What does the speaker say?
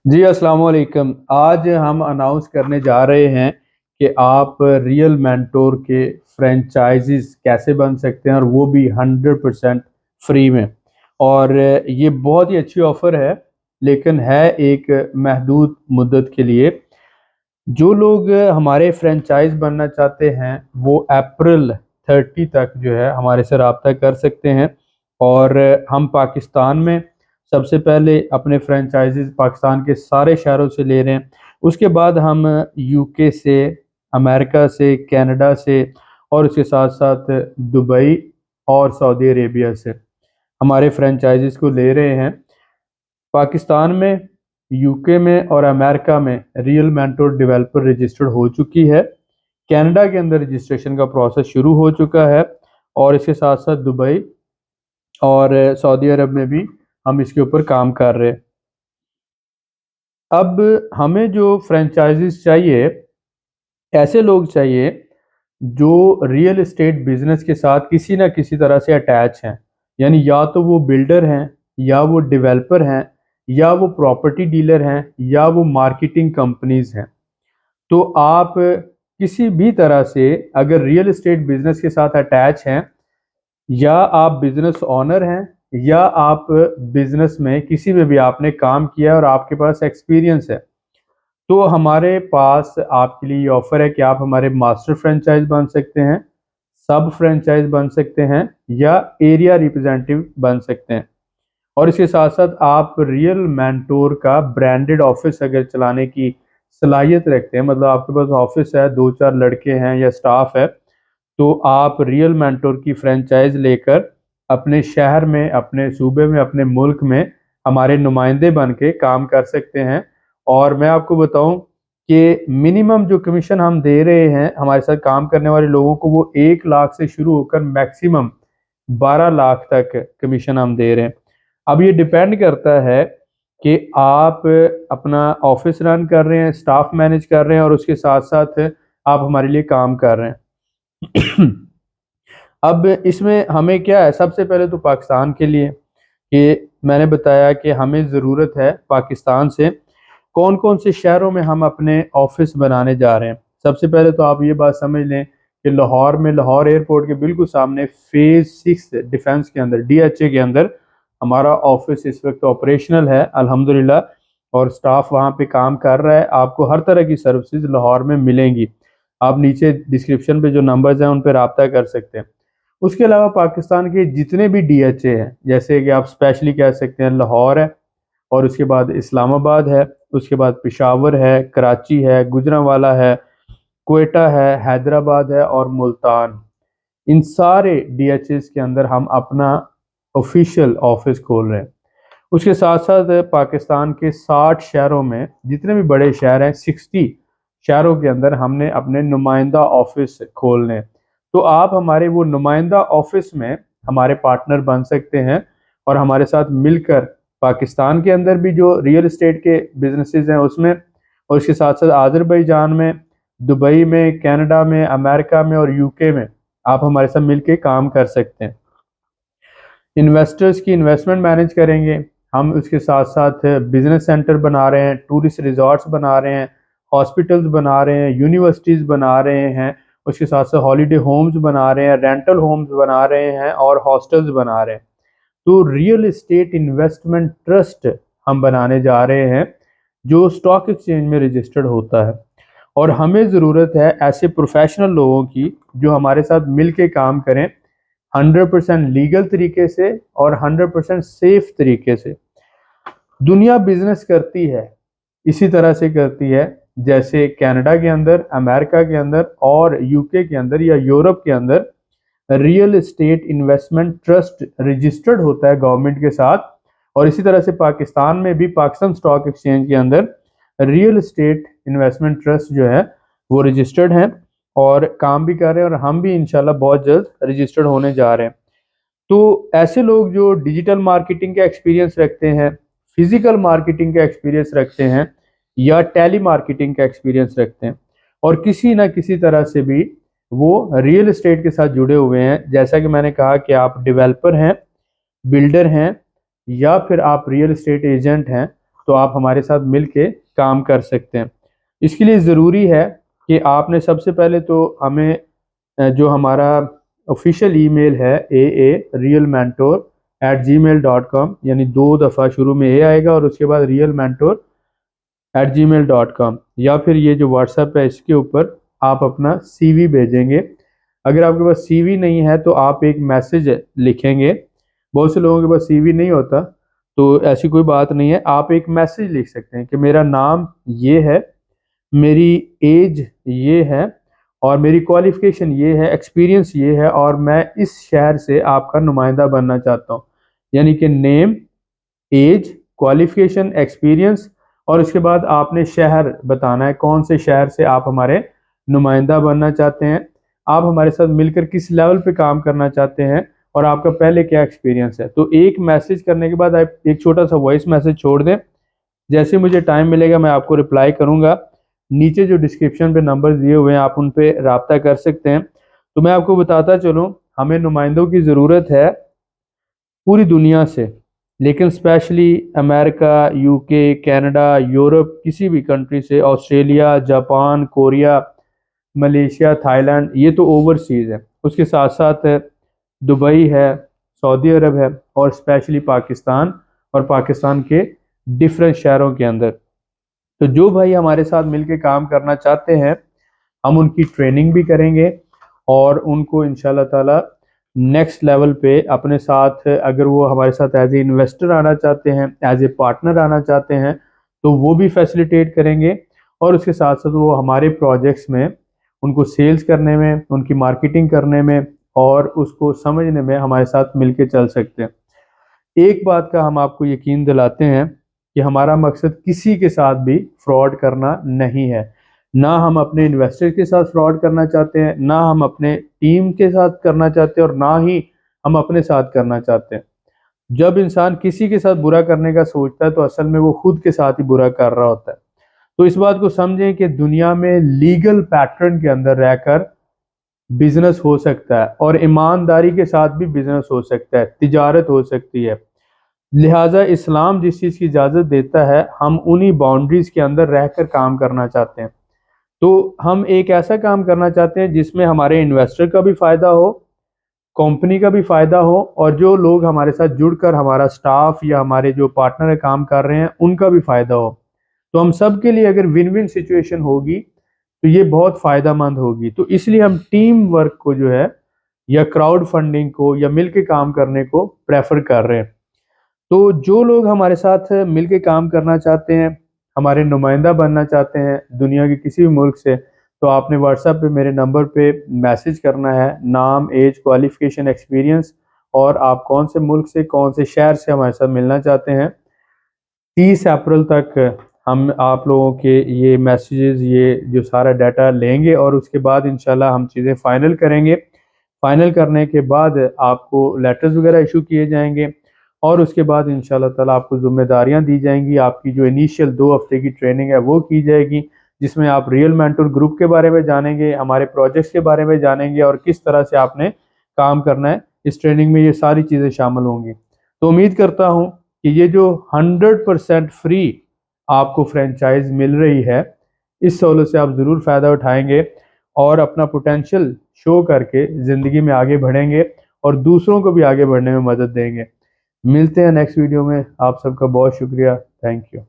जी अस्सलाम वालेकुम। आज हम अनाउंस करने जा रहे हैं कि आप रियल मेंटोर के फ्रेंचाइजीज कैसे बन सकते हैं और वो भी 100% फ्री में। और ये बहुत ही अच्छी ऑफर है, लेकिन है एक महदूद मुद्दत के लिए। जो लोग हमारे फ्रेंचाइज बनना चाहते हैं वो अप्रैल 30 तक जो है हमारे से रब्ता कर सकते हैं। और हम पाकिस्तान में सबसे पहले अपने फ्रेंचाइजीज पाकिस्तान के सारे शहरों से ले रहे हैं। उसके बाद हम यूके से, अमेरिका से, कनाडा से और उसके साथ साथ दुबई और सऊदी अरेबिया से हमारे फ्रेंचाइजीज को ले रहे हैं। पाकिस्तान में, यूके में और अमेरिका में रियल मेंटोर डेवलपर रजिस्टर्ड हो चुकी है। कनाडा के अंदर रजिस्ट्रेशन का प्रोसेस शुरू हो चुका है और इसके साथ साथ दुबई और सऊदी अरब में भी हम इसके ऊपर काम कर रहे हैं। अब हमें जो फ्रेंचाइजीज चाहिए, ऐसे लोग चाहिए जो रियल एस्टेट बिजनेस के साथ किसी ना किसी तरह से अटैच हैं। यानी या तो वो बिल्डर हैं, या वो डेवलपर हैं, या वो प्रॉपर्टी डीलर हैं, या वो मार्केटिंग कंपनीज हैं। तो आप किसी भी तरह से अगर रियल एस्टेट बिजनेस के साथ अटैच हैं, या आप बिजनेस ऑनर हैं, या आप बिजनेस में किसी में भी आपने काम किया और आपके पास एक्सपीरियंस है, तो हमारे पास आपके लिए ये ऑफर है कि आप हमारे मास्टर फ्रेंचाइज बन सकते हैं, सब फ्रेंचाइज बन सकते हैं, या एरिया रिप्रेजेंटेटिव बन सकते हैं। और इसके साथ साथ आप रियल मेंटोर का ब्रांडेड ऑफिस अगर चलाने की सलाहियत रखते हैं, मतलब आपके पास ऑफिस है, दो चार लड़के हैं या स्टाफ है, तो आप रियल मेंटोर की फ्रेंचाइज लेकर अपने शहर में, अपने सूबे में, अपने मुल्क में हमारे नुमाइंदे बन के काम कर सकते हैं। और मैं आपको बताऊं कि मिनिमम जो कमीशन हम दे रहे हैं हमारे साथ काम करने वाले लोगों को, वो 1 लाख से शुरू होकर मैक्सिमम 12 लाख तक कमीशन हम दे रहे हैं। अब ये डिपेंड करता है कि आप अपना ऑफिस रन कर रहे हैं, स्टाफ मैनेज कर रहे हैं और उसके साथ साथ आप हमारे लिए काम कर रहे हैं। अब इसमें हमें क्या है, सबसे पहले तो पाकिस्तान के लिए कि मैंने बताया कि हमें ज़रूरत है पाकिस्तान से कौन कौन से शहरों में हम अपने ऑफिस बनाने जा रहे हैं। सबसे पहले तो आप ये बात समझ लें कि लाहौर में, लाहौर एयरपोर्ट के बिल्कुल सामने फेज 6 डिफेंस के अंदर, DHA के अंदर हमारा ऑफिस इस वक्त ऑपरेशनल है अल्हम्दुलिल्लाह। और स्टाफ वहाँ पे काम कर रहा है। आपको हर तरह की सर्विसेज लाहौर में मिलेंगी। आप नीचे डिस्क्रिप्शन पे जो नंबर्स हैं उन पर रब्ता कर सकते हैं। उसके अलावा पाकिस्तान के जितने भी DHA हैं, जैसे कि आप स्पेशली कह सकते हैं लाहौर है, और उसके बाद इस्लामाबाद है, उसके बाद पेशावर है, कराची है, गुजरांवाला है, क्वेटा है, हैदराबाद है और मुल्तान। इन सारे DHAs के अंदर हम अपना ऑफिशियल ऑफिस खोल रहे हैं। उसके साथ साथ पाकिस्तान के 60 शहरों में, जितने भी बड़े शहर हैं, 60 शहरों के अंदर हमने अपने नुमाइंदा ऑफिस खोलने हैं। तो आप हमारे वो नुमाइंदा ऑफिस में हमारे पार्टनर बन सकते हैं और हमारे साथ मिलकर पाकिस्तान के अंदर भी जो रियल एस्टेट के बिजनेसेस हैं उसमें, और इसके साथ साथ आज़रबाईजान में, दुबई में, कनाडा में, अमेरिका में और यूके में आप हमारे साथ मिलकर काम कर सकते हैं। इन्वेस्टर्स की इन्वेस्टमेंट मैनेज करेंगे हम। उसके साथ साथ बिजनेस सेंटर बना रहे हैं, टूरिस्ट रिजॉर्ट्स बना रहे हैं, हॉस्पिटल्स बना रहे हैं, यूनिवर्सिटीज़ बना रहे हैं, उसके साथ साथ हॉलीडे होम्स बना रहे हैं, रेंटल होम्स बना रहे हैं और हॉस्टल्स बना रहे हैं। तो रियल एस्टेट इन्वेस्टमेंट ट्रस्ट हम बनाने जा रहे हैं जो स्टॉक एक्सचेंज में रजिस्टर्ड होता है। और हमें ज़रूरत है ऐसे प्रोफेशनल लोगों की जो हमारे साथ मिल के काम करें, 100% लीगल तरीके से और 100% सेफ तरीके से। दुनिया बिजनेस करती है, इसी तरह से करती है जैसे कनाडा के अंदर, अमेरिका के अंदर और यूके के अंदर या यूरोप के अंदर real estate investment trust registered होता है गवर्नमेंट के साथ। और इसी तरह से पाकिस्तान में भी पाकिस्तान स्टॉक एक्सचेंज के अंदर रियल एस्टेट इन्वेस्टमेंट ट्रस्ट जो है वो रजिस्टर्ड है और काम भी कर रहे हैं, और हम भी इंशाल्लाह बहुत जल्द रजिस्टर्ड होने जा रहे हैं। तो ऐसे लोग जो डिजिटल मार्केटिंग का एक्सपीरियंस रखते हैं, फिजिकल मार्केटिंग का एक्सपीरियंस रखते हैं, या टेली मार्केटिंग का एक्सपीरियंस रखते हैं, और किसी ना किसी तरह से भी वो रियल एस्टेट के साथ जुड़े हुए हैं, जैसा कि मैंने कहा कि आप डेवलपर हैं, बिल्डर हैं, या फिर आप रियल एस्टेट एजेंट हैं, तो आप हमारे साथ मिल के काम कर सकते हैं। इसके लिए ज़रूरी है कि आपने सबसे पहले तो हमें जो हमारा ऑफिशियल ईमेल है aa realmentor@gmail.com, यानी 2 दफ़ा शुरू में ए आएगा और उसके बाद realmentor@gmail.com, या फिर ये जो व्हाट्सएप है इसके ऊपर आप अपना सीवी भेजेंगे। अगर आपके पास सीवी नहीं है तो आप एक मैसेज लिखेंगे। बहुत से लोगों के पास सीवी नहीं होता, तो ऐसी कोई बात नहीं है, आप एक मैसेज लिख सकते हैं कि मेरा नाम ये है, मेरी एज ये है, और मेरी क्वालिफिकेशन ये है, एक्सपीरियंस ये है, और मैं इस शहर से आपका नुमाइंदा बनना चाहता हूँ। यानी कि नेम, एज, क्वालिफिकेशन, एक्सपीरियंस, और उसके बाद आपने शहर बताना है, कौन से शहर से आप हमारे नुमाइंदा बनना चाहते हैं, आप हमारे साथ मिलकर किस लेवल पे काम करना चाहते हैं, और आपका पहले क्या एक्सपीरियंस है। तो एक मैसेज करने के बाद आप एक छोटा सा वॉइस मैसेज छोड़ दें। जैसे मुझे टाइम मिलेगा मैं आपको रिप्लाई करूंगा। नीचे जो डिस्क्रिप्शन पे नंबर दिए हुए हैं आप उन पे राब्ता कर सकते हैं। तो मैं आपको बताता चलूँ, हमें नुमाइंदों की ज़रूरत है पूरी दुनिया से, लेकिन specially America, UK, Canada, Europe, किसी भी कंट्री से, Australia, Japan, Korea, Malaysia, Thailand, ये तो ओवरसीज़ है। उसके साथ साथ दुबई है, सऊदी अरब है, और स्पेशली पाकिस्तान, और पाकिस्तान के डिफरेंट शहरों के अंदर। तो जो भाई हमारे साथ मिलके काम करना चाहते हैं, हम उनकी ट्रेनिंग भी करेंगे और उनको इंशाल्लाह ताला नेक्स्ट लेवल पे अपने साथ, अगर वो हमारे साथ एज ए इन्वेस्टर आना चाहते हैं, एज ए पार्टनर आना चाहते हैं, तो वो भी फैसिलिटेट करेंगे। और उसके साथ साथ वो हमारे प्रोजेक्ट्स में उनको सेल्स करने में, उनकी मार्केटिंग करने में और उसको समझने में हमारे साथ मिलके चल सकते हैं। एक बात का हम आपको यकीन दिलाते हैं कि हमारा मकसद किसी के साथ भी फ्रॉड करना नहीं है। ना हम अपने इन्वेस्टर के साथ फ्रॉड करना चाहते हैं, ना हम अपने टीम के साथ करना चाहते हैं, और ना ही हम अपने साथ करना चाहते हैं। जब इंसान किसी के साथ बुरा करने का सोचता है तो असल में वो खुद के साथ ही बुरा कर रहा होता है। तो इस बात को समझें कि दुनिया में लीगल पैटर्न के अंदर रहकर बिजनेस हो सकता है, और ईमानदारी के साथ भी बिजनेस हो सकता है, तिजारत हो सकती है। लिहाजा इस्लाम जिस चीज़ की इजाज़त देता है, हम उन्हीं बाउंड्रीज के अंदर रहकर काम करना चाहते हैं। तो हम एक ऐसा काम करना चाहते हैं जिसमें हमारे इन्वेस्टर का भी फ़ायदा हो, कंपनी का भी फ़ायदा हो, और जो लोग हमारे साथ जुड़कर हमारा स्टाफ या हमारे जो पार्टनर काम कर रहे हैं उनका भी फ़ायदा हो। तो हम सब के लिए अगर विन विन सिचुएशन होगी तो ये बहुत फ़ायदा मंद होगी। तो इसलिए हम टीम वर्क को जो है, या क्राउड फंडिंग को, या मिल के काम करने को प्रेफर कर रहे हैं। तो जो लोग हमारे साथ मिलके काम करना चाहते हैं, हमारे नुमाइंदा बनना चाहते हैं दुनिया के किसी भी मुल्क से, तो आपने व्हाट्सएप पे मेरे नंबर पे मैसेज करना है, नाम, एज, क्वालिफिकेशन, एक्सपीरियंस, और आप कौन से मुल्क से, कौन से शहर से हमारे साथ मिलना चाहते हैं। 30 अप्रैल तक हम आप लोगों के ये मैसेजेस, ये जो सारा डाटा लेंगे, और उसके बाद इंशाल्लाह हम चीज़ें फ़ाइनल करेंगे। फ़ाइनल करने के बाद आपको लेटर्स वगैरह इशू किए जाएंगे, और उसके बाद इंशाल्लाह ताला आपको ज़िम्मेदारियां दी जाएंगी। आपकी जो इनिशियल 2 हफ्ते की ट्रेनिंग है वो की जाएगी, जिसमें आप रियल मेंटर ग्रुप के बारे में जानेंगे, हमारे प्रोजेक्ट्स के बारे में जानेंगे, और किस तरह से आपने काम करना है। इस ट्रेनिंग में ये सारी चीज़ें शामिल होंगी। तो उम्मीद करता हूँ कि ये जो 100% फ्री आपको फ्रेंचाइज मिल रही है, इस सहूलत से आप ज़रूर फ़ायदा उठाएंगे और अपना पोटेंशियल शो करके ज़िंदगी में आगे बढ़ेंगे, और दूसरों को भी आगे बढ़ने में मदद देंगे। मिलते हैं नेक्स्ट वीडियो में। आप सबका बहुत शुक्रिया। Thank you.